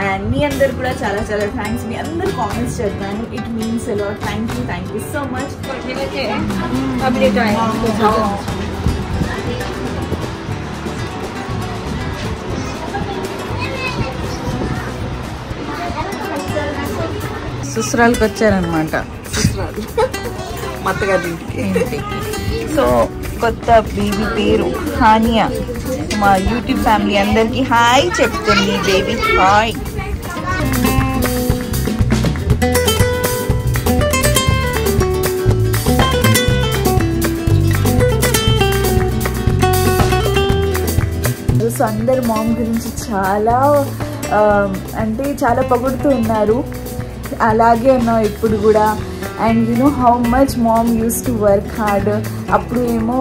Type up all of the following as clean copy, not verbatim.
And మీ అందరు కూడా చాలా చాలా థ్యాంక్స్. మీ అందరు కామెంట్స్ చదివాను. It means a lot. Thank you so much. సుసరాలకు వచ్చారనమాట. మత్తగారింటికి. సో కొత్త బేబీ పేరు హానియా. మా యూట్యూబ్ ఫ్యామిలీ అందరికి హాయ్ చెప్తుంది బేబీ. హాయ్. సో అందరు మామ్ గురించి చాలా అంటే చాలా పొగుడుతూ ఉన్నారు. అలాగే ఉన్నాం ఇప్పుడు కూడా. And you know how much mom uses to work hard. అప్పుడు ఏమో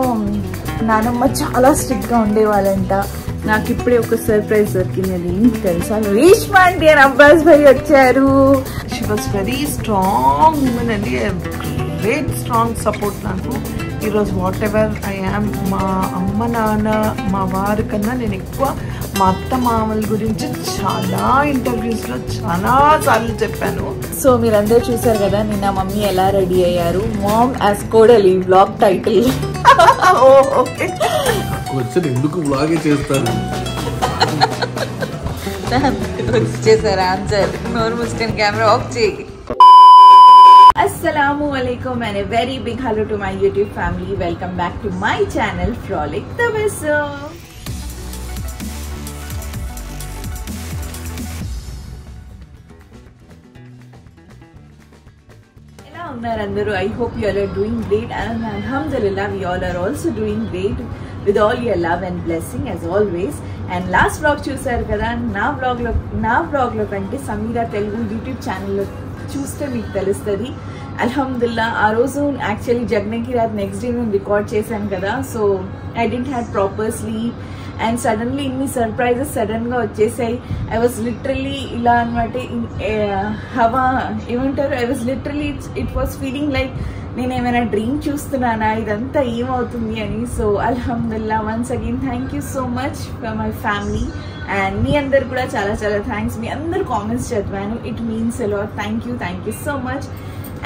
నానమ్మ చాలా స్ట్రిక్ట్గా ఉండేవాళ్ళంట. నాకు ఇప్పుడే ఒక సర్ప్రైజ్ దొరికింది. అది ఏంటి తెలుసా? రేష్మా ఆంటీ అండ్ అబ్బాస్ భాయ్ వచ్చారు. She was very strong woman అండి. గ్రేట్ స్ట్రాంగ్ సపోర్ట్ నాకు. ఈరోజు వాట్ ఎవర్ ఐ యామ్, మా అమ్మ నాన్న మా వారి కన్నా నేను ఎక్కువ మా అత్త మామల గురించి చాలా ఇంటర్వ్యూస్లో చాలా సార్లు చెప్పాను. సో మీరందరూ చూసారు కదా నిన్న మమ్మీ ఎలా రెడీ అయ్యారు. మామ్ యాజ్ కోడలి బ్లాగ్ టైటిల్. ఓకే, వచ్చి ఎందుకు బ్లాగే చేస్తారు? వచ్చేసారు ఆన్సర్. నోరు మూసుకొని కెమెరా ఆఫ్ చేయి. Assalamualaikum and a very big hello to my YouTube family. Welcome back to my channel Frolic the Whistle. Hello unnarandaru. I hope you all are doing great and alhamdulillah we all are also doing great with all your love and blessing as always. And last vlog చూసారు కదా. నా vlog లో కంటే Sameera Telugu YouTube ఛానల్లో చూస్తే మీకు తెలుస్తుంది. అల్హమ్దుల్లా ఆ రోజు యాక్చువల్లీ జగ్నకి రాత్ నెక్స్ట్ డే నేను రికార్డ్ చేశాను కదా. So I didn't had proper sleep and suddenly ఇన్ని సర్ప్రైజెస్ సడన్గా వచ్చేసాయి. ఐ వాజ్ లిటరల్లీ ఇలా అనమాట. హవా ఏమంటారు, I was literally it was feeling like నేను ఏమైనా డ్రీమ్ చూస్తున్నానా, ఇదంతా ఏమవుతుంది అని. సో అల్హమ్దుల్లా once again thank you so much for my family. And మీ అందరు కూడా చాలా చాలా థ్యాంక్స్. మీ అందరు కామెంట్స్ చదివాను. It means a lot. Thank you so much.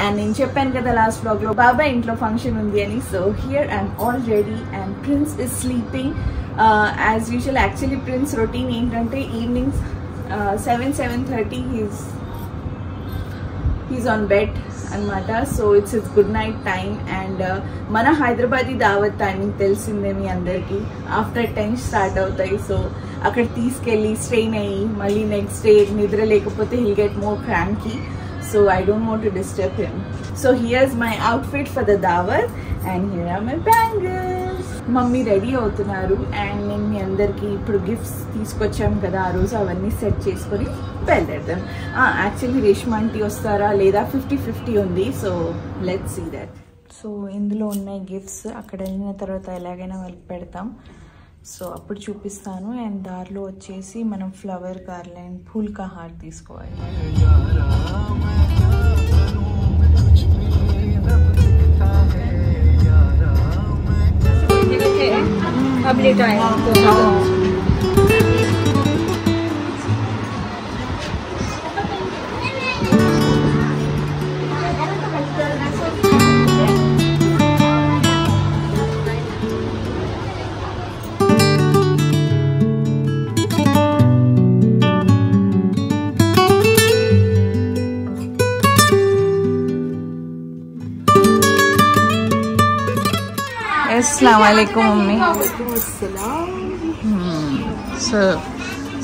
And నేను చెప్పాను కదా లాస్ట్ వ్లాగ్లో బాబాయ్ ఇంట్లో ఫంక్షన్ ఉంది అని. So here I'm all ready and prince is sleeping as usual. Actually prince routine ఏంటంటే ఈవినింగ్ 7-7:30 హీస్ ఆన్ బెడ్ అనమాట. So it's good night time. And మన హైదరాబాదీ దావత్ టైమింగ్ తెలిసిందే మీ అందరికీ. ఆఫ్టర్ 10 స్టార్ట్ అవుతాయి. సో అక్కడ తీసుకెళ్ళి స్ట్రెయిన్ అయ్యి మళ్ళీ నెక్స్ట్ డే నిద్ర లేకపోతే he'll get more cranky. So I don't want to disturb him. So here's my outfit for the dawat and here are my bangles. Mummy ready అవుతున్నారు and నేను మీ అందరికి ఇప్పుడు గిఫ్ట్స్ తీసుకొచ్చాం కదా ఆ రోజు అవన్నీ సెట్ చేసుకొని బయలుదేరదాం. యాక్చువల్లీ రేష్మా ఆంటీ వస్తారా లేదా 50-50 ఉంది. So let's see that. So ఇందులో ఉన్నాయి గిఫ్ట్స్. అక్కడ వెళ్ళిన తర్వాత ఎలాగైనా వాళ్ళకి పెడతాం. సో అప్పుడు చూపిస్తాను. అండ్ దారిలో వచ్చేసి మనం ఫ్లవర్ గార్లెండ్ ఫూల్ కా హార్ తీసుకోవాలి. అస్సలాముఅలైకుం మమ్మీ. సో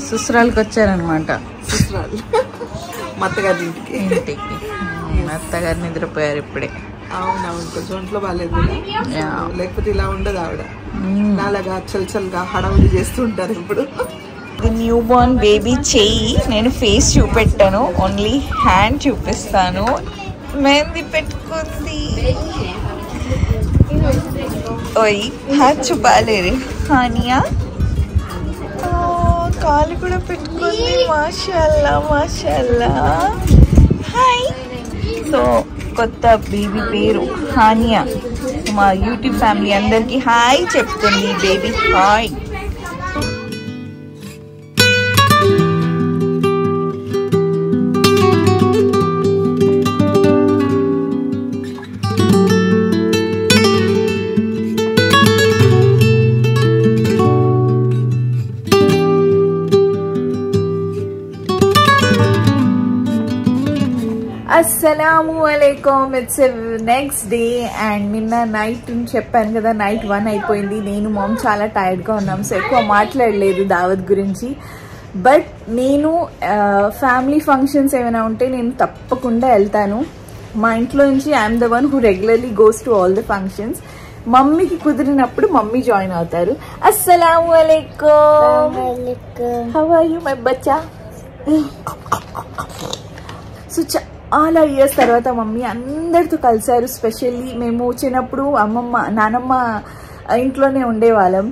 సుసరాలకు వచ్చారనమాట. మత్తగారింటికి. అత్తగారు నిద్రపోయారు ఇప్పుడే. అవునవును, కొంచెం ఒంట్లో బాగాలేదు లేకపోతే ఇలా ఉండదు ఆవిడ. నాలాగా చల్చల్గా హడావుడి చేస్తూ ఉంటారు ఇప్పుడు. న్యూ బోర్న్ బేబీ చెయ్యి నేను ఫేస్ చూపెట్టాను, ఓన్లీ హ్యాండ్ చూపిస్తాను. మెహందీ పెట్టుకుంది. ఓయ్ హాత్ చుపాలే రే హానియా. కాలు కూడా పెట్టుకుంది. మాషాల్లా మాషాల్లా. హాయ్. సో కొత్త బేబీ పేరు హానియా. మా యూట్యూబ్ ఫ్యామిలీ అందరికి హాయ్ చెప్తుంది బేబీ. హాయ్. అస్సలాము అలైకుమ్. ఇట్స్ నెక్స్ట్ డే అండ్ నిన్న నైట్ చెప్పాను కదా, నైట్ 1 అయిపోయింది. నేను మామ్ చాలా టైర్డ్గా ఉన్నాం, సో ఎక్కువ మాట్లాడలేదు దావత్ గురించి. బట్ నేను ఫ్యామిలీ ఫంక్షన్స్ ఏమైనా ఉంటే నేను తప్పకుండా వెళ్తాను. మా ఇంట్లో నుంచి I'm the one who regularly goes to all the functions. మమ్మీకి కుదిరినప్పుడు మమ్మీ జాయిన్ అవుతారు. అస్సలాము అలైకుమ్. హౌ ఆర్ యూ మై బచ్చా? సో చాలా ఇయర్స్ తర్వాత మమ్మీ అందరితో కలిసారు. స్పెషల్లీ మేము చిన్నప్పుడు నానమ్మ ఇంట్లోనే ఉండేవాళ్ళం.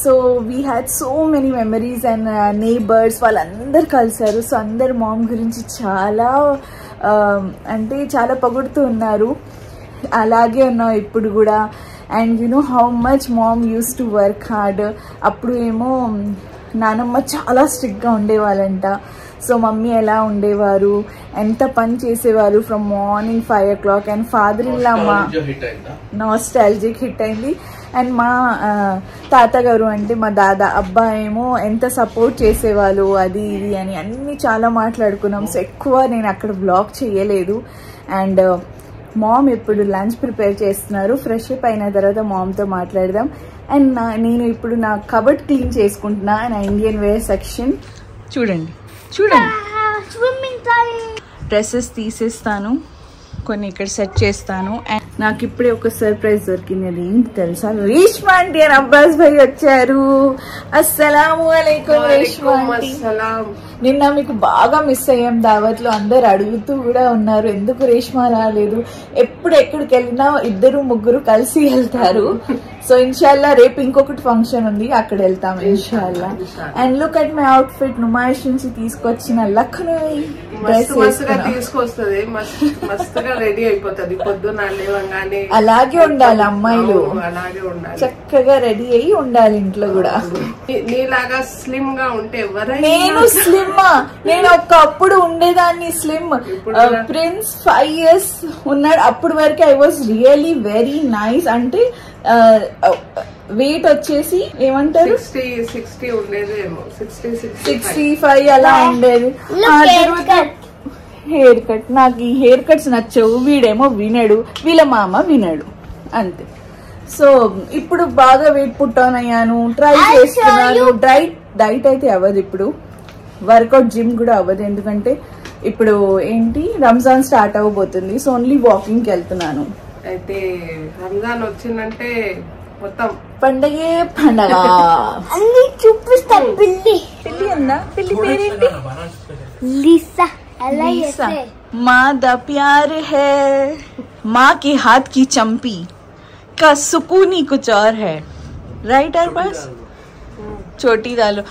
So we had so many memories and neighbours వాళ్ళందరూ కలిసారు. సో అందరు మామ్ గురించి చాలా అంటే చాలా పొగుడుతూ ఉన్నారు. అలాగే ఉన్నాం ఇప్పుడు కూడా. And you know how much mom uses to work hard. అప్పుడు ఏమో నానమ్మ చాలా స్ట్రిక్ట్గా ఉండేవాళ్ళంట. సో మమ్మీ ఎలా ఉండేవారు, ఎంత పని చేసేవారు from morning 5 o'clock. And father in law మా నాస్టాలజిక్ హిట్ అయింది. అండ్ మా తాతగారు అంటే మా దాదా అబ్బా ఏమో ఎంత సపోర్ట్ చేసేవాళ్ళు అది ఇది అని అన్నీ చాలా మాట్లాడుకున్నాం. సో ఎక్కువ నేను అక్కడ బ్లాగ్ చేయలేదు. అండ్ మామ్ ఇప్పుడు లంచ్ ప్రిపేర్ చేస్తున్నారు. ఫ్రెష్ అప్ అయిన తర్వాత మామ్తో మాట్లాడదాం. అండ్ నేను ఇప్పుడు నా కబర్డ్ క్లీన్ చేసుకుంటున్నా నా ఇండియన్ వేర్ సెక్షన్. చూడండి డ్రెస్సెస్ తీసేస్తాను, కొన్ని ఇక్కడ సెట్ చేస్తాను. అండ్ నాకు ఇప్పుడే ఒక సర్ప్రైజ్ దొరికింది. అది ఏంటి తెలుసా? రేష్మా ఆంటీ అండ్ అబ్బాస్ భాయ్ వచ్చారు. అస్సలాము అలైకుం రేష్మా ఆంటీ. నిన్న మీకు బాగా మిస్ అయ్యాం దావత్లో. అందరు అడుగుతూ కూడా ఉన్నారు ఎందుకు రేష్మా రాలేదు. ఎప్పుడు ఎక్కడికి వెళ్ళినా 2-3 కలిసి వెళ్తారు. సో ఇన్షాల్లా రేపు ఇంకొకటి ఫంక్షన్ ఉంది, అక్కడ వెళ్తాం ఇన్షాల్లా. And look at my outfit. Numaish నుంచి తీసుకొచ్చిన లక్నోయి డ్రెస్ తీసుకొస్తుంది, మస్తుగా రెడీ అయిపోతుంది పొద్దున్న లేవగానే. అలాగే ఉండాలి అమ్మాయిలు, అలాగే ఉండాలి, చక్కగా రెడీ అయ్యి ఉండాలి ఇంట్లో కూడా. నీలాగా స్లిమ్ గా ఉంటే నేను స్లిమ్, నేను ఒకప్పుడు ఉండేదాన్ని స్లిమ్. ప్రిన్స్ 5 years ఉన్నాడు, అప్పుడు వరకు I was really very nice. అంటే వెయిట్ వచ్చేసి ఏమంటారు 60 ఉండేదేమో, 65 అలా ఉండేది. హెయిర్ కట్, నాకు ఈ హెయిర్ కట్స్ నచ్చవు. వీడేమో వినడు, వీళ్ళ మామ వినడు, అంతే. సో ఇప్పుడు బాగా వెయిట్ పుట్ ఆన్ అయ్యాను, ట్రై చేస్తున్నాను. డైట్ అయితే అవ్వదు ఇప్పుడు, వర్కౌట్ జిమ్ కూడా అవ్వదు. ఎందుకంటే ఇప్పుడు ఏంటి రంజాన్ స్టార్ట్ అవ్వబోతుంది. సో ఓన్లీ వాకింగ్కి వెళ్తున్నాను. అయితే రంజాన్ వచ్చిందంటే మొత్తం పండగే పండగ. అన్ని చూపిస్తా. పిల్లి ఉందా? పిల్లి పేరేంటి? లీసా. माँ दा प्यार है, माँ के हाथ की चंपी का सुकून ही कुछ और है. రైట్ అర్బాస్? చోటీ దాలు.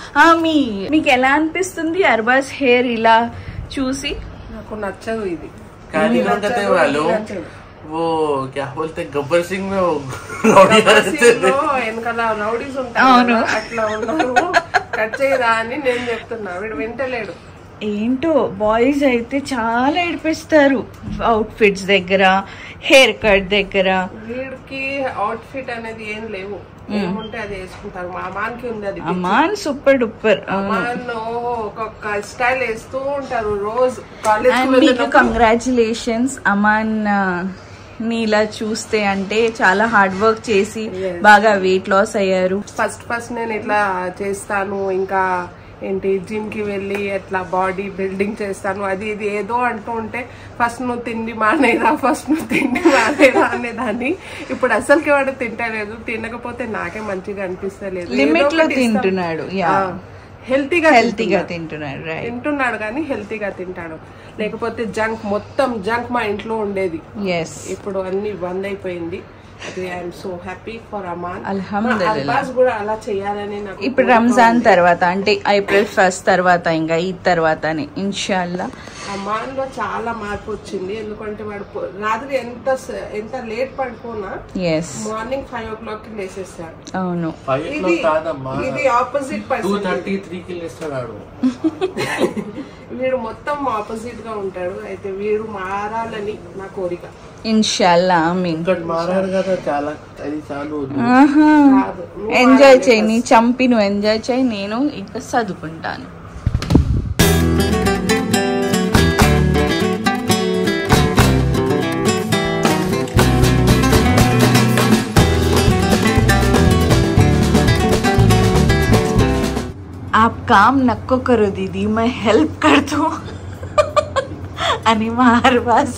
మీకు ఎలా అనిపిస్తుంది అర్బాస్ హెయిర్ ఇలా చూసి? నాకు నచ్చదు ఇది. वो क्या बोलते गब्बर सिंह में వెనకాల రౌడీస్ ఉంటారు, అట్లా ఉన్నారు. కట్ చేయరా అని నేను చెప్తున్నా, వీడు వింటలేడు. ఏంటో బాయ్స్ అయితే చాలా ఏడిపిస్తారు అవుట్ ఫిట్స్ దగ్గర, హెయిర్ కట్ దగ్గర. వీడికి అవుట్ ఫిట్ అనేది ఏం లేవు, ఏముంటే అది వేసుకుంటారు. మా అమ్మానికి ఉంది అది. Amman super duper. అమ్మాన్ ఒక్కొక్క స్టైల్ వేస్తూ ఉంటారు రోజు. మీకు కంగ్రాచులేషన్స్ అమాన్ నీలా చూస్తే. అంటే చాలా హార్డ్ వర్క్ చేసి బాగా వెయిట్ లాస్ అయ్యారు. ఫస్ట్ నేను ఇట్లా చేస్తాను, ఇంకా ఏంటి జిమ్ కి వెళ్ళి ఎట్లా బాడీ బిల్డింగ్ చేస్తాను అది ఇది ఏదో అంటూ ఉంటే ఫస్ట్ నువ్వు తిండి మానేరా అనేదాన్ని. ఇప్పుడు అసలుకి వాడు తింటలేదు. తినకపోతే నాకే మంచిగా అనిపిస్తలేదు. లిమిట్ లో తింటున్నాడు, హెల్తీగా తింటున్నాడు కానీ హెల్తీగా తింటాడు. లేకపోతే జంక్, మొత్తం జంక్ మా ఇంట్లో ఉండేది. ఇప్పుడు అన్ని బంద్ అయిపోయింది. I'm so happy for Aman. అల్హమ్దులిల్లాహ్ కూడా అలా చేయాలని నాకు. ఇప్పుడు రంజాన్ తర్వాత అంటే April 1st తర్వాత ఇంకా ఈ తర్వాతనే ఇన్షాల్లా అమాన్ లో చాలా మార్పు వచ్చింది. ఎందుకంటే వాడు రాత్రి ఎంత లేట్ పడుకోనా మార్నింగ్ 5 o'clock కి లేసేస్తాడు. అవును, ఇది ఆపోజిట్ పర్సన్. 2:33 కి లేస్తాడు. వీడు మొత్తం ఆపోజిట్ గా ఉంటాడు. అయితే వీడు మారాలని నా కోరిక. ఇన్షాల్లా ఆమీన్. మారాడు కదా, చాలా అది చాలు. ఎంజాయ్ చేయి, నీ చంపి నువ్వు ఎంజాయ్ చేయి, నేను ఇంకా చదువుకుంటాను. काम नको करो दीदी मैं हेल्प कर दूं అని మా అర్బాస్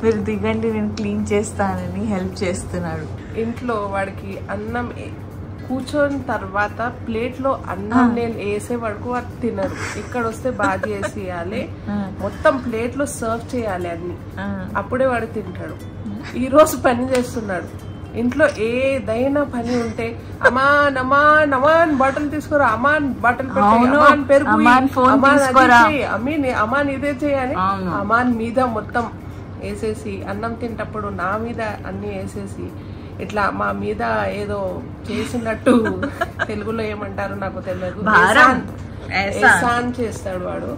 మీరు దిగండి నేను క్లీన్ చేస్తానని హెల్ప్ చేస్తున్నాడు. ఇంట్లో వాడికి అన్నం కూర్చొని తర్వాత ప్లేట్లో అన్నం నేను వేసే వరకు అది తినరు. ఇక్కడ వస్తే బాగా చేసేయాలి, మొత్తం ప్లేట్లో సర్వ్ చేయాలి అన్ని, అప్పుడే వాడు తింటాడు. ఈ రోజు పని చేస్తున్నాడు. ఇంట్లో ఏదైనా పని ఉంటే అమాన్ అమాన్ అమాన్ బాటిల్ తీసుకురా, అమాన్ బాటిల్ అమాన్ పెరుగు, అమాన్ ఇదే చేయని అమాన్ మీద మొత్తం వేసేసి, అన్నం తింటప్పుడు నా మీద అన్ని వేసేసి ఇట్లా మా మీద ఏదో చేసినట్టు తెలుగులో ఏమంటారు నాకు తెలియదు, ఎహసాన్ చేస్తాడు వాడు.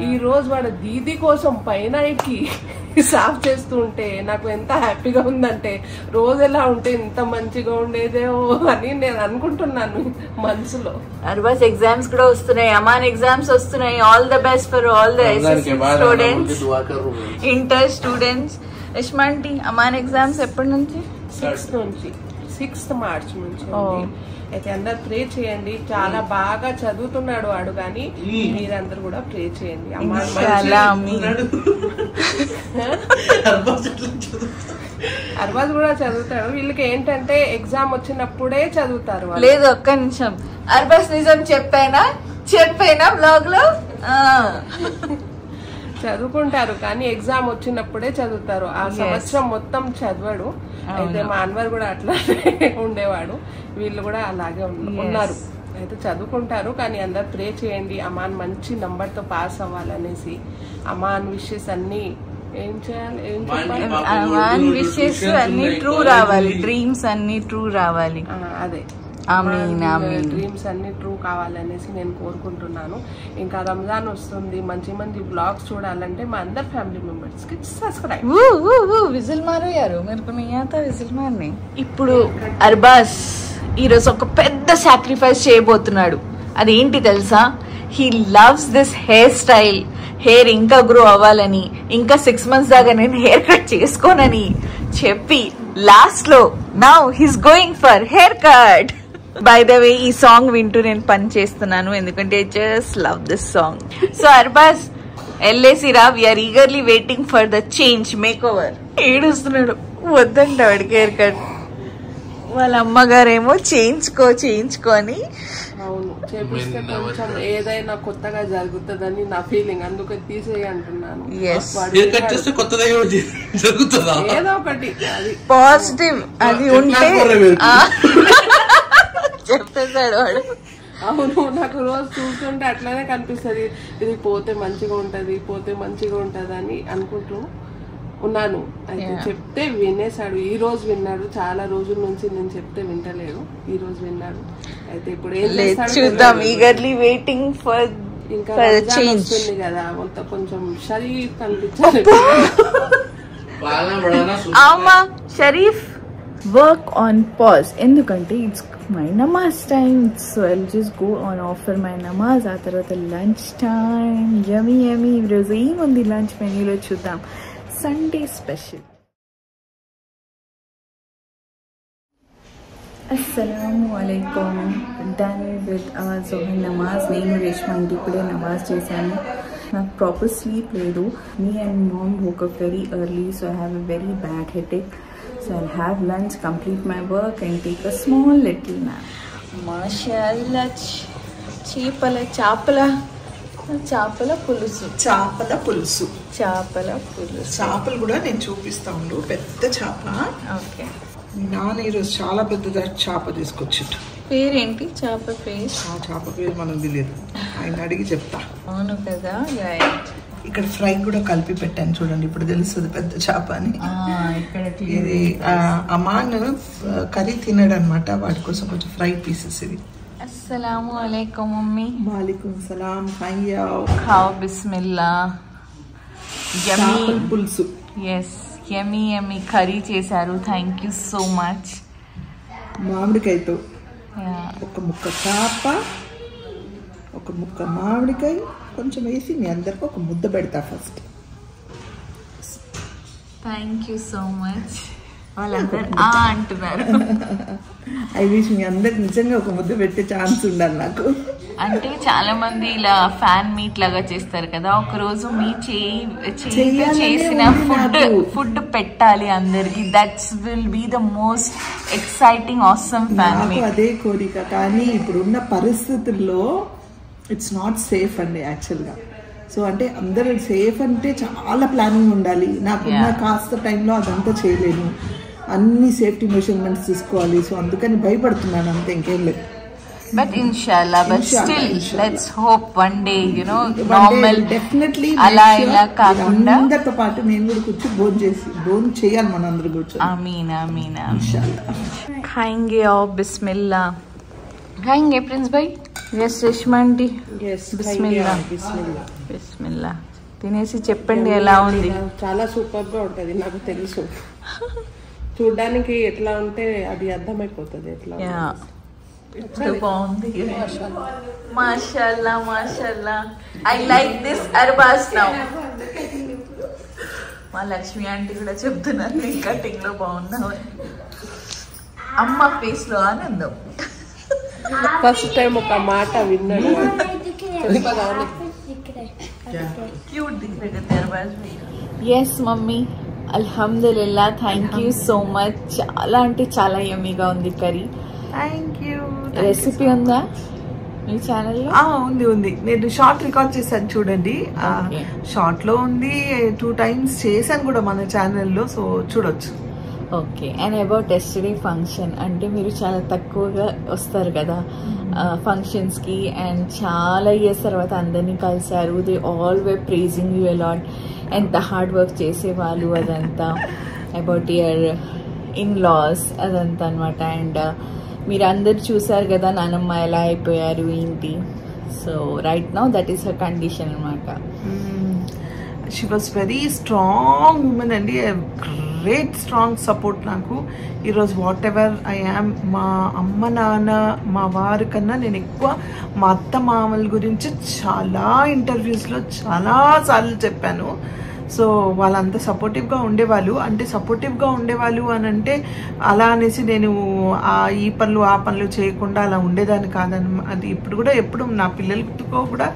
ఈ రోజు వాడు దీది కోసం పైన ఎక్కి సాఫ్ చేస్తూ ఉంటే నాకు ఎంత హ్యాపీగా ఉందంటే, రోజు ఎలా ఉంటే ఇంత మంచిగా ఉండేదేమో అని నేను అనుకుంటున్నాను మనసులో. అర్బాస్ ఎగ్జామ్స్ కూడా వస్తున్నాయి, అమాన్ ఎగ్జామ్స్ వస్తున్నాయి. All the best for all the students, inter students. యష్మాంటి అమాన్ ఎగ్జామ్స్ ఎప్పటి నుంచి? 6th మార్చ్ నుంచి. అయితే అందరు ప్రే చేయండి. చాలా బాగా చదువుతున్నాడు వాడు, కానీ మీరందరూ కూడా ప్రే చేయండి. అర్బాజ్ కూడా చదువుతాడు. వీళ్ళకి ఏంటంటే ఎగ్జామ్ వచ్చినప్పుడే చదువుతారు. లేదు ఒక్క నిమిషం, అర్బాజ్ నిజం చెప్పైనా బ్లాగ్ లో చదువుకుంటారు, కానీ ఎగ్జామ్ వచ్చినప్పుడే చదువుతారు. ఆ సంవత్సరం మొత్తం చదవడు. అయితే మా అన్వర్ కూడా అట్లానే ఉండేవాడు, వీళ్ళు కూడా అలాగే ఉన్నారు. అయితే చదువుకుంటారు, కానీ అందరు ప్రే చేయండి అమాన్ మంచి నంబర్ తో పాస్ అవ్వాలనేసి. అమాన్ విషెస్ అన్ని ఏం చేయాలి, అమాన్ విషెస్ అన్ని ట్రూ రావాలి, డ్రీమ్స్ అన్ని ట్రూ రావాలి. అదే డ్రీమ్స్ అన్ని ట్రూ కావాలనేసి నేను కోరుకుంటున్నాను. ఇంకా రంజాన్ వస్తుంది, మంచి మంచి బ్లాగ్స్ చూడాలంటే మా అందరు ఫ్యామిలీ మెంబర్స్ కి సబ్స్క్రైబ్. విజిల్ మారో యారు విజిల్ మారని. ఇప్పుడు అర్బాస్ ఈరోజు ఒక పెద్ద సాక్రిఫైస్ చేయబోతున్నాడు. అదేంటి తెలుసా? He loves this hair style. Hair ఇంకా గ్రో అవ్వాలని, ఇంకా 6 months దాకా నేను హెయిర్ కట్ చేసుకోనని చెప్పి లాస్ట్ లో now he's going for hair cut. By the way ఈ సాంగ్ వింటూ నేను పని చేస్తున్నాను, ఎందుకంటే just love this song. So Arbaz ఎల్ఏసిరా, we're eagerly waiting for the change, make over. ఏడుస్తున్నాడు, వద్దంట వాడికి హెయిర్ కట్. వాళ్ళ అమ్మగారేమో చేయించుకో అని. అవును, చేపిస్తే కొంచెం ఏదైనా కొత్తగా జరుగుతుందని నా ఫీలింగ్, అందుకే తీసేయి అంటున్నాను. ఏదో ఒకటి అది పాజిటివ్ అది ఉంటే చెప్పేశాడు వాడు. అవును, నాకు రోజు చూస్తుంటే అట్లానే కనిపిస్తుంది, ఇది పోతే మంచిగా ఉంటది అని అనుకుంటూ ఉన్నాను. అయితే చెప్తే వినేశాడు. ఈ రోజు విన్నాడు. చాలా రోజుల నుంచి నేను చెప్తే వింటలేదు, ఈ రోజు విన్నాడు. అయితే ఇప్పుడు ఏం చూద్దాం, ఈగర్లీ వెయిటింగ్ ఫర్ ఇంకా వస్తుంది కదా, మొత్తం కొంచెం షరీఫ్ కనిపించాలి. షరీఫ్ వర్క్ ఆన్ పాజ్, ఎందుకంటే ఇట్స్ మై నమాజ్ time. So I just go on offer my నమాజ్. ఆ తర్వాత లంచ్ టైమ్. యమీ ఈరోజు ఏముంది లంచ్ మెన్యూలో చూద్దాం. Sunday special. అస్సలాము అలైకుం. డన్ విత్ అవర్ జోహర్ నమాజ్. నేను రేష్మా ఇంటి ఇప్పుడే నమాజ్ చేశాను. నాకు ప్రాపర్ స్లీప్ లేదు. Me and mom woke up very early, so I have a very bad headache. So I'll have lunch, complete my work and take a small little nap. Mashallah, చేపల పులుసు. చేపలు కూడా నేను చూపిస్తా ఉండు. పెద్ద చేప. ఓకే, నాన్న ఈరోజు చాలా పెద్ద చేప తీసుకొచ్చిండు. పేరేంటి చేప పేరు? ఆ చేప పేరు మనకు తెలియదు, ఆయన అడిగి చెప్తా. అవును కదా. ఇక్కడ ఫ్రై కూడా కలిపి పెట్టాను చూడండి, ఇప్పుడు తెలుస్తుంది పెద్ద చేప అని. ఇది అమాన్ కర్రీ తినడు అనమాట, వాటి కోసం కొంచెం ఫ్రై పీసెస్ ఇవి. అస్సలాము అలైకుం మమ్మీ. వాలేకుం సలాం. ఖాओ బిస్మిల్లా. యమ్మీ పులుసు. ఎస్, యమ్మీ కర్రీ చేశారు. Thank you so much. మామిడికాయతో ఒక ముక్క చేప, ఒక ముక్క మామిడికాయ కొంచెం వేసి మీ అందరికి ఒక ముద్ద పెడతా first. Thank you so much. వాళ్ళందరూ అంటున్నారు. ఐ విష్ మీ అందరికి నిజంగా ఒక ముద్దు పెట్టే ఛాన్స్ ఉండాలి నాకు. అంటే చాలా మంది ఇలా ఫ్యాన్ మీట్ లాగా చేస్తారు కదా, ఒక రోజు మీ చేసిన ఫుడ్ పెట్టాలి అందరికి. That's will be the most exciting awesome fan meet. అదే కోరిక, కానీ ఇప్పుడున్న పరిస్థితుల్లో ఇట్స్ నాట్ సేఫ్ అండి యాక్చువల్గా. సో అంటే అందరూ సేఫ్ అంటే చాలా ప్లానింగ్ ఉండాలి. నాకున్న కాస్త టైంలో అదంతా చేయలేను, అన్ని సేఫ్టీ మెజర్మెంట్స్ తీసుకోవాలి. సో అందుకని భయపడుతున్నాను అంతే, ఇంకేం లేదు. But inshallah, but still, let's hope one day, you know, normal. Definitely. అలా ఇలా కాకుండా అందరితో పాటు నేను కూడా కూర్చొని భోజనం చేయాలి మన అందరూ కూర్చొని. ఆమీన్ ఆమీన్. इंशाल्लाह. खाएंगे और बिस्मिल्लाह खाएंगे प्रिंस भाई. Yes Reshma aunty. Yes. बिस्मिल्लाह बिस्मिल्लाह. తినేసి చెప్పండి ఎలా ఉంది. చాలా సూపర్ గా ఉంటది, నాకు తెలుసు. చూడడానికి ఎట్లా ఉంటే అది అర్థమైపోతుంది ఎట్లా. బాగుంది. మాషాల్లా మాషాల్లా. I like this Arbaz now. మా లక్ష్మి ఆంటీ కూడా చెప్తున్నారు నీ కటింగ్ లో బాగున్నావు. అమ్మ ఫేస్ లో ఆనందం. ఫస్ట్ టైం ఒక మాట విన్నాడు. ఎస్ మమ్మీ, అల్హమ్దులిల్లా. Thank you so much. చాలా అంటే చాలా యమ్మీగా ఉంది కర్రీ. Thank you. రెసిపీ ఉందా మీ ఛానల్లో? ఉంది. నేను షార్ట్ రికార్డ్ చేశాను చూడండి. షార్ట్ లో ఉంది, 2 times చేశాను కూడా మన ఛానల్లో, సో చూడొచ్చు. Okay. And about yesterday function, అంటే మీరు చాలా తక్కువగా వస్తారు కదా ఫంక్షన్స్కి, అండ్ చాలా ఇయర్స్ తర్వాత అందరినీ కలిసారు. They all way praising you a lot. ఎంత హార్డ్ వర్క్ చేసేవాళ్ళు అదంతా. అబౌట్ యువర్ ఇన్ లాస్ అదంతా అనమాట. అండ్ మీరు అందరు చూసారు కదా నానమ్మ ఎలా అయిపోయారు ఏంటి. So right now that is her condition అనమాట. She was very strong woman అండి, గ్రేట్ స్ట్రాంగ్ సపోర్ట్ నాకు. ఈరోజు వాట్ ఎవర్ ఐ యామ్, మా అమ్మ నాన్న మా వారి కన్నా నేను ఎక్కువ మా అత్త మామల గురించి చాలా ఇంటర్వ్యూస్లో చాలాసార్లు చెప్పాను. సో వాళ్ళంతా సపోర్టివ్గా ఉండేవాళ్ళు. అంటే సపోర్టివ్గా ఉండేవాళ్ళు అని అంటే అలా అనేసి నేను ఈ పనులు ఆ పనులు చేయకుండా అలా ఉండేదాన్ని కాదని. అది ఇప్పుడు కూడా ఎప్పుడు నా పిల్లలతో కూడా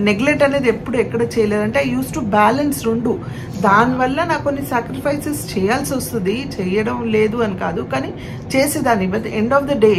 నెగ్లెక్ట్ అనేది ఎప్పుడు ఎక్కడ చేయలేదంటే ఐ యూస్ టు బ్యాలెన్స్ రెండు. దానివల్ల నాకు కొన్ని సాక్రిఫైసెస్ చేయాల్సి వస్తుంది, చేయడం లేదు అని కాదు, కానీ చేసేదాన్ని. But end of the day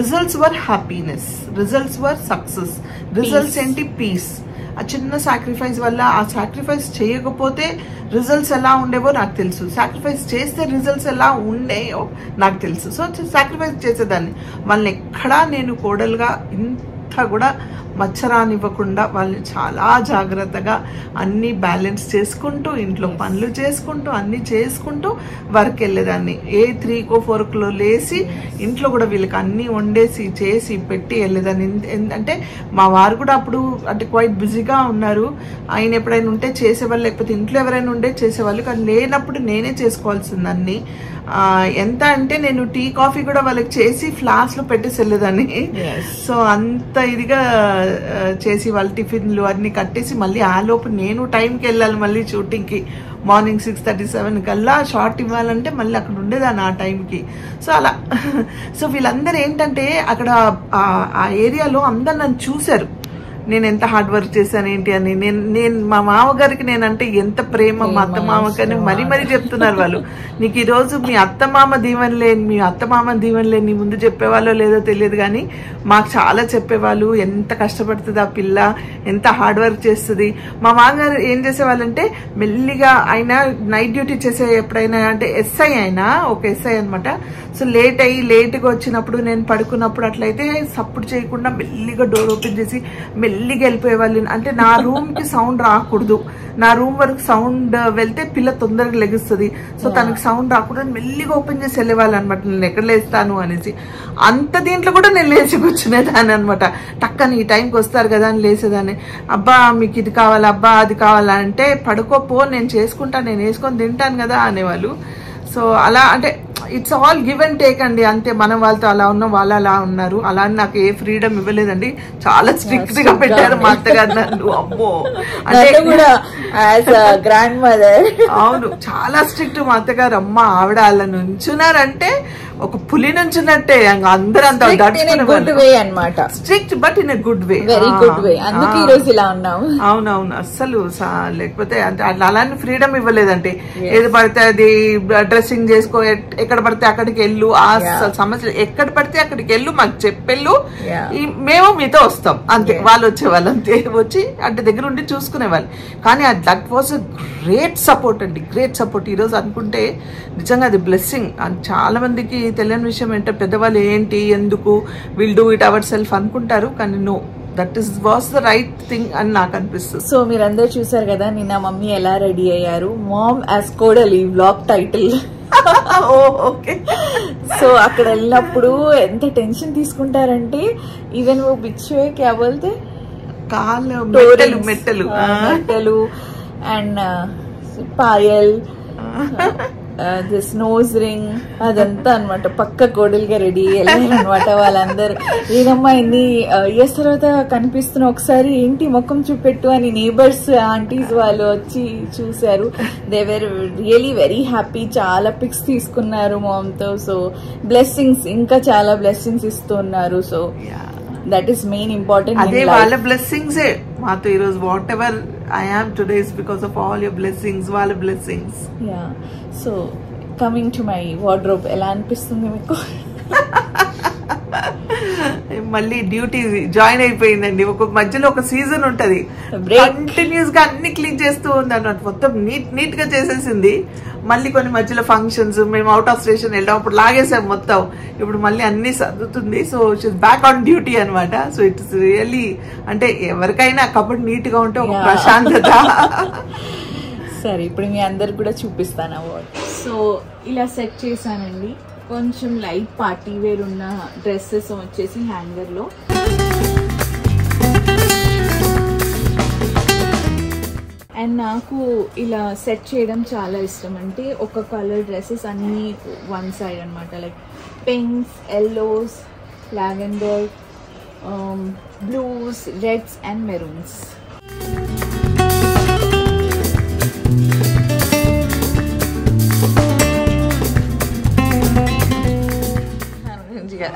results were happiness, results were success. Results ఏంటి? పీస్. ఆ చిన్న సాక్రిఫైస్ వల్ల, ఆ సాక్రిఫైస్ చేయకపోతే రిజల్ట్స్ ఎలా ఉండేవో నాకు తెలుసు, సాక్రిఫైస్ చేస్తే రిజల్ట్స్ ఎలా ఉండేవో నాకు తెలుసు. సో సాక్రిఫైస్ చేసేదాన్ని. వాళ్ళని ఎక్కడా నేను కోడలుగా ఇంత కూడా మచ్చరానివ్వకుండా వాళ్ళని చాలా జాగ్రత్తగా అన్నీ బ్యాలెన్స్ చేసుకుంటూ, ఇంట్లో పనులు చేసుకుంటూ, అన్నీ చేసుకుంటూ వర్క్ వెళ్ళేదాన్ని. 3కో 4కో లేసి ఇంట్లో కూడా వీళ్ళకి అన్నీ వండేసి చేసి పెట్టి వెళ్ళేదాన్ని. అంటే మా వారు కూడా అప్పుడు అంటే క్వైట్ బిజీగా ఉన్నారు. ఆయన ఎప్పుడైనా ఉంటే చేసేవాళ్ళు, లేకపోతే ఇంట్లో ఎవరైనా ఉంటే చేసేవాళ్ళు, కానీ లేనప్పుడు నేనే చేసుకోవాల్సింది అన్నీ. ఎంత అంటే నేను టీ కాఫీ కూడా వాళ్ళకి చేసి ఫ్లాస్క్లో పెట్టేసి వెళ్ళేదాన్ని. సో అంత ఇదిగా చేసి వాళ్ళ టిఫిన్లు అన్ని కట్టేసి మళ్ళీ ఆ లోపు నేను టైంకి వెళ్ళాలి మళ్ళీ షూటింగ్కి. మార్నింగ్ 6:37 కల్లా షార్ట్ ఇవ్వాలంటే మళ్ళీ అక్కడ ఉండేదాన్ని ఆ టైంకి. సో అలా. సో వీళ్ళందరూ ఏంటంటే అక్కడ ఆ ఏరియాలో అందరు నన్ను చూశారు, నేను ఎంత హార్డ్ వర్క్ చేశాను ఏంటి అని. నేను మా మామగారికి నేనంటే ఎంత ప్రేమ, మా అత్త మామకని మరీ చెప్తున్నారు వాళ్ళు. నీకు ఈరోజు మీ అత్తమామ దీవెనలే, మీ అత్తమామ దీవెనలే నీ ముందు చెప్పేవాళ్ళో లేదో తెలియదు, కానీ మాకు చాలా చెప్పేవాళ్ళు. ఎంత కష్టపడుతుంది ఆ పిల్ల, ఎంత హార్డ్ వర్క్ చేస్తుంది. మా మామగారు ఏం చేసేవాళ్ళంటే మెల్లిగా, ఆయన నైట్ డ్యూటీ చేసే ఎప్పుడైనా, అంటే ఎస్ఐ అయినా ఒక ఎస్ఐ అనమాట. సో లేట్గా వచ్చినప్పుడు నేను పడుకున్నప్పుడు అట్లయితే సప్పుడు చేయకుండా మెల్లిగా డోర్ ఓపెన్ చేసి మెల్లిగా వెళ్ళిపోయేవాళ్ళు. అంటే నా రూమ్కి సౌండ్ రాకూడదు, నా రూమ్ వరకు సౌండ్ వెళ్తే పిల్ల తొందరగా లెగుస్తుంది. సో తనకి సౌండ్ రాకూడదు, మెల్లిగా ఓపెన్ చేసి వెళ్ళేవాళ్ళు అనమాట. నేను ఎక్కడ లేస్తాను అనేసి అంత దీంట్లో కూడా నేను లేచి కూర్చునేదాన్ని అనమాట. టక్కని ఈ టైంకి వస్తారు కదా అని లేసేదాన్ని. అబ్బా మీకు ఇది కావాలా, అబ్బా అది కావాలా అంటే, పడుకోపో నేను చేసుకుంటా, నేను వేసుకొని తింటాను కదా అనేవాళ్ళు. సో అలా అంటే it's all give and take అండి, అంతే. మనం వాళ్ళతో అలా ఉన్నాం, వాళ్ళు అలా ఉన్నారు. అలా నాకు ఏ ఫ్రీడమ్ ఇవ్వలేదండి, చాలా స్ట్రిక్ట్ గా పెట్టారు మా అత్తగారు నన్ను. అమ్మో అంటే గ్రాండ్ మదర్, అవును చాలా స్ట్రిక్ట్ మా అత్తగారు. అమ్మ ఆవిడ అలా నుంచున్నారంటే ఒక పులి నుంచున్నట్టే, అందరూ అంత అన్నమాట. Strict but in a good way, very good way. అందుకే ఈ రోజు ఇలా ఉన్నాం. అవునవును, అస్సలు లేకపోతే అంటే అలాంటి ఫ్రీడమ్ ఇవ్వలేదంటే ఏది పడితే అది డ్రెస్సింగ్ చేసుకో, ఎక్కడ పడితే అక్కడికి వెళ్ళు, ఆ సమస్య ఎక్కడ పడితే అక్కడికి వెళ్ళు, మాకు చెప్పెళ్ళు, మేము మీతో వస్తాం అంతే. వాళ్ళు వచ్చేవాళ్ళు అంతే, వచ్చి అంటే దగ్గర ఉండి చూసుకునేవాళ్ళు. కానీ that was a great support అండి, గ్రేట్ సపోర్ట్. ఈరోజు అనుకుంటే నిజంగా అది బ్లెస్సింగ్. చాలా మందికి తెలియని విషయం ఏంటంటే పెద్దవాళ్ళు ఏంటి, ఎందుకు will do it our self అనుకుంటారు, కానీ no, that was the right thing అని నాకు అనిపిస్తుంది. సో మీరందరూ చూసారు కదా నిన్న మమ్మీ ఎలా రెడీ అయ్యారు. మామ్ యాజ్ కోడలి వ్లాగ్ టైటిల్. ఓకే. సో అక్కడ వెళ్ళినప్పుడు ఎంత టెన్షన్ తీసుకుంటారంటే ఈవెన్ ఓ బిచ్చే క్యా బోల్తే కాళ్ళు మెట్టలు అండ్ పాయల్, దిస్ నోజ్ రింగ్, అదంతా అనమాట. పక్క కోడలుగా రెడీ అయ్యారు అనమాట వాళ్ళందరూ. ఏదమ్మా ఇన్ని ఇయర్స్ తర్వాత కనిపిస్తున్న, ఒకసారి ఏంటి ముఖం చూపెట్టు అని నేబర్స్ ఆంటీస్ వాళ్ళు వచ్చి చూసారు. They were really very happy. చాలా పిక్స్ తీసుకున్నారు మామ్ తో. సో బ్లెస్సింగ్స్, ఇంకా చాలా బ్లెస్సింగ్స్ ఇస్తున్నారు. So that is main important. అదే వాళ్ళ బ్లెస్సింగ్స్ మాతో ఈరోజు. What ever I am today is because of all your blessings, వాళ్ళ blessings. Yeah. So coming to my wardrobe, ఎలా అనిపిస్తుంది మీకు? మళ్ళీ డ్యూటీ జాయిన్ అయిపోయిందండి. ఒక మధ్యలో ఒక సీజన్ ఉంటది, కంటిన్యూస్ గా అన్ని క్లీన్ చేస్తూ ఉంది అన్నమాట. మొత్తం నీట్ గా చేసేసింది. మళ్ళీ కొన్ని మధ్యలో ఫంక్షన్స్, మేము అవుట్ ఆఫ్ స్టేషన్ వెళ్ళినప్పుడు లాగేసాం మొత్తం. ఇప్పుడు మళ్ళీ అన్ని సర్దుతుంది. So she's back on duty అనమాట. సో ఇట్స్ రియల్లీ అంటే ఎవరికైనా కబడ్ నీట్ గా ఉంటే ఒక ప్రశాంతత. సరే ఇప్పుడు మీ అందరికి కూడా చూపిస్తాను అవార్డ్. సో ఇలా సెట్ చేశానండి. కొంచెం లైట్ పార్టీ వేర్ ఉన్న డ్రెస్సెస్ వచ్చేసి హ్యాంగర్ లో. అండ్ నాకు ఇలా సెట్ చేయడం చాలా ఇష్టం. అంటే ఒక కలర్ డ్రెస్సెస్ అన్నీ వన్ సైడ్ అనమాట. Like pinks, yellows, lavender, blues, reds and maroons.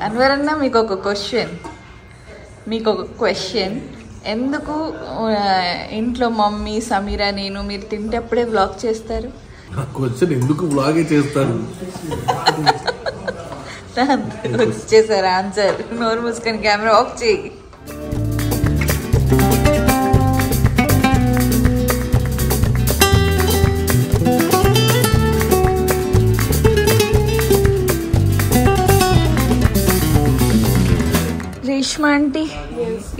Anwar అన్న మీకు ఒక క్వశ్చన్, ఎందుకు ఇంట్లో మమ్మీ, సమీరా, నేను మీరు తింటప్పుడే వ్లాగ్ చేస్తారు? క్వశ్చన్ ఎందుకు వ్లాగే చేస్తారు? చేశారు ఆన్సర్. నోరు మూసుకొని కెమెరా ఆఫ్ చేయి. రేష్మా ఆంటీ,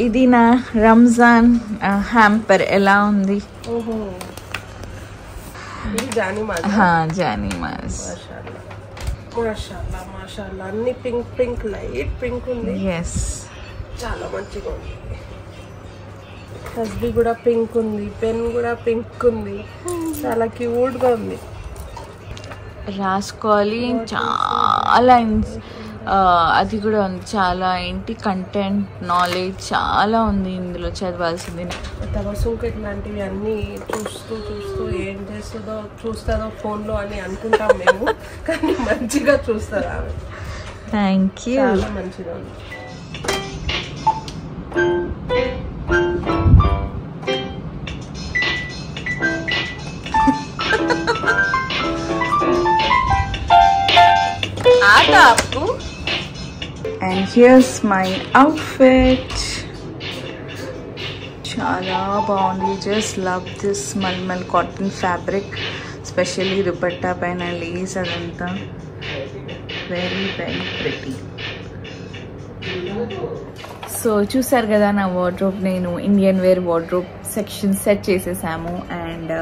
ఇది నా రంజాన్ హ్యాంపర్ ఎలా ఉంది? జానీమాజ్. మాషాల్లా అన్ని పింక్ లైట్ పింక్ ఉంది. ఎస్, చాలా మంచిగా ఉంది. తస్బీ కూడా పింక్ ఉంది, పెన్ కూడా పింక్ ఉంది, చాలా క్యూట్ గా ఉంది. రాసుకోవాలి చాలా, అది కూడా ఉంది చాలా. ఏంటి కంటెంట్, నాలెడ్జ్ చాలా ఉంది ఇందులో చదవాల్సింది. తబస్సుంకి ఇట్లాంటివి అన్నీ చూస్తూ ఏం చూస్తుందో ఫోన్లో అని అనుకుంటాం మేము, కానీ మంచిగా చూస్తారు ఆమె. Thank you. చాలా మంచిగా ఉంది. And here's my outfit. Chala బాగుంది. Just love this malmal cotton fabric, especially dupatta paina lace adanta. Very pretty. So చూసారు కదా నా వార్డ్రోబ్. నేను Indian wear wardrobe section set చేసేసాము. అండ్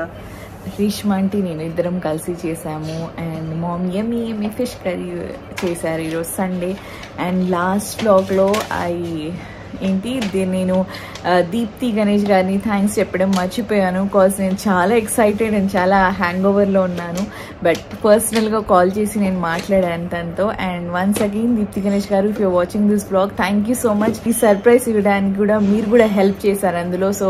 రేష్మా ఆంటీ నేను ఇద్దరం కలిసి చేసాము. And mom yummy fish curry చేశారు ఈరోజు సండే. అండ్ లాస్ట్ వ్లాగ్లో ఐ నేను దీప్తి గణేష్ గారిని థ్యాంక్స్ చెప్పడం మర్చిపోయాను. కాజ్ నేను చాలా ఎక్సైటెడ్ అండ్ చాలా హ్యాంగ్ ఓవర్లో ఉన్నాను. బట్ పర్సనల్గా కాల్ చేసి నేను మాట్లాడాను తనతో. And once again Deepti Ganesh గారు, if you're watching this blog, thank you so much. ఈ సర్ప్రైజ్ ఇవ్వడానికి కూడా మీరు కూడా హెల్ప్ చేశారు అందులో. So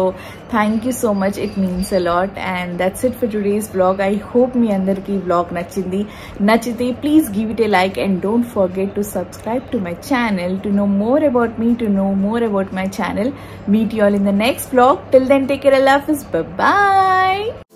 thank you so much, it means a lot. And that's it for today's blog. I hope మీ అందరికీ ఈ బ్లాగ్ నచ్చితే please give it a like and don't forget to subscribe to my channel to know more about me, to know more about my channel. Meet you all in the next vlog. Till then, take care. Allah Hafiz. Bye bye.